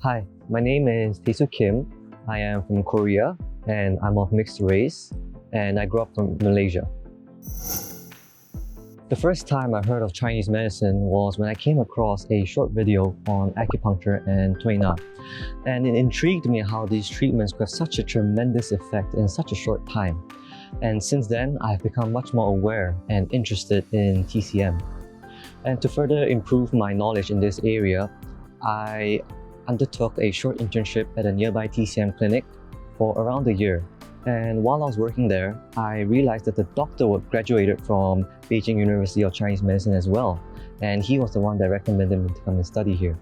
Hi, my name is Tae Su Kim. I am from Korea and I'm of mixed race and I grew up from Malaysia. The first time I heard of Chinese medicine was when I came across a short video on acupuncture and Tui Na. And it intrigued me how these treatments could have such a tremendous effect in such a short time. And since then, I've become much more aware and interested in TCM. And to further improve my knowledge in this area, I undertook a short internship at a nearby TCM clinic for around a year. And while I was working there, I realized that the doctor was graduated from Beijing University of Chinese Medicine as well. And he was the one that recommended me to come and study here.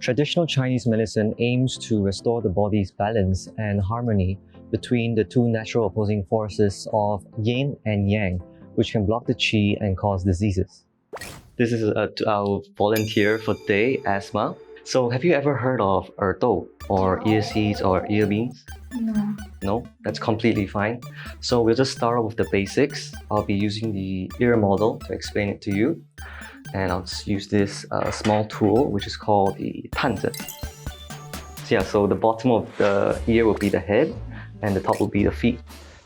Traditional Chinese medicine aims to restore the body's balance and harmony between the two natural opposing forces of yin and yang, which can block the qi and cause diseases. This is our volunteer for today, Asma. So have you ever heard of erdo or ear seeds or ear beans? No. No? That's completely fine. So we'll just start off with the basics. I'll be using the ear model to explain it to you. And I'll just use this small tool, which is called the 探针. So the bottom of the ear will be the head and the top will be the feet.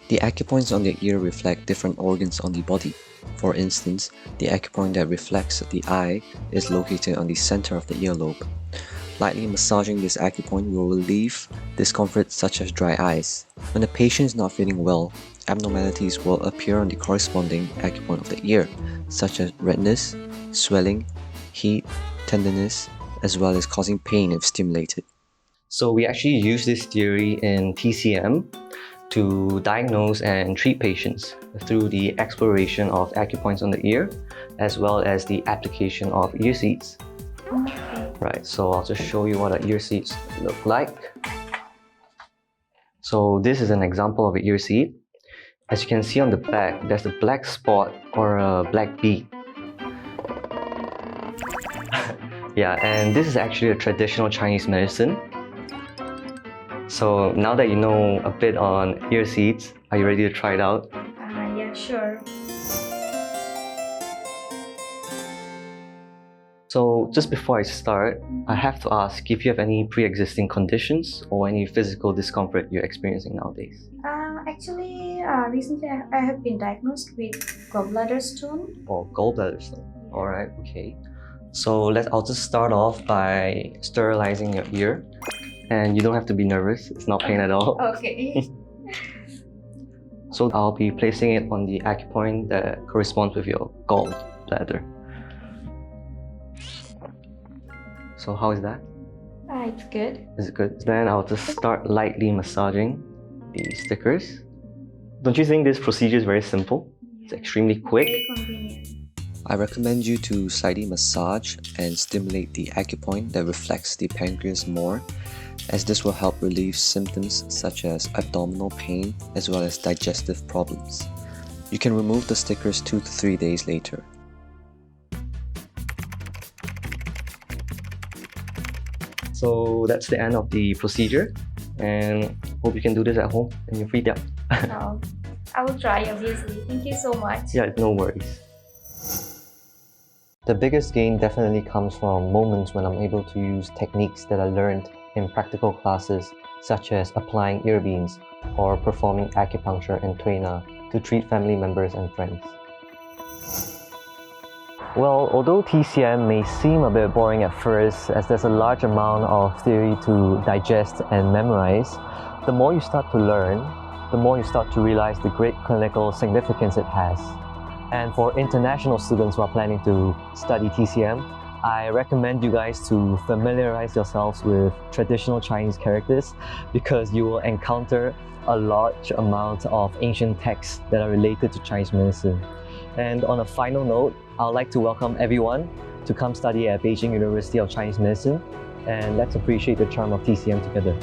The acupoints on the ear reflect different organs on the body. For instance, the acupoint that reflects the eye is located on the center of the earlobe. Lightly massaging this acupoint will relieve discomfort such as dry eyes. When the patient is not feeling well, abnormalities will appear on the corresponding acupoint of the ear, such as redness, swelling, heat, tenderness, as well as causing pain if stimulated. So we actually use this theory in TCM to diagnose and treat patients through the exploration of acupoints on the ear, as well as the application of ear seeds. Right, so I'll just show you what our ear seeds look like. So this is an example of an ear seed. As you can see on the back, there's a black spot or a black bead. Yeah, and this is actually a traditional Chinese medicine. So now that you know a bit on ear seeds, are you ready to try it out? Yeah, sure. So just before I start, I have to ask if you have any pre-existing conditions or any physical discomfort you're experiencing nowadays. Recently I have been diagnosed with gallbladder stone. Or gallbladder stone. Alright, okay. So I'll just start off by sterilizing your ear. And you don't have to be nervous, it's not pain at all. Okay. So I'll be placing it on the acupoint that corresponds with your gallbladder. So how is that? It's good. Is it good? Then I'll just start lightly massaging the stickers. Don't you think this procedure is very simple? It's extremely quick. Very convenient. I recommend you to slightly massage and stimulate the acupoint that reflects the pancreas more, as this will help relieve symptoms such as abdominal pain as well as digestive problems. You can remove the stickers 2 to 3 days later. So that's the end of the procedure, and hope you can do this at home in your free time. I will try, obviously. Thank you so much. Yeah, no worries. The biggest gain definitely comes from moments when I'm able to use techniques that I learned in practical classes, such as applying ear beans or performing acupuncture and Tui Na to treat family members and friends. Well, although TCM may seem a bit boring at first, as there's a large amount of theory to digest and memorize, the more you start to learn, the more you start to realize the great clinical significance it has. And for international students who are planning to study TCM, I recommend you guys to familiarize yourselves with traditional Chinese characters, because you will encounter a large amount of ancient texts that are related to Chinese medicine. And on a final note, I'd like to welcome everyone to come study at Beijing University of Chinese Medicine, and let's appreciate the charm of TCM together.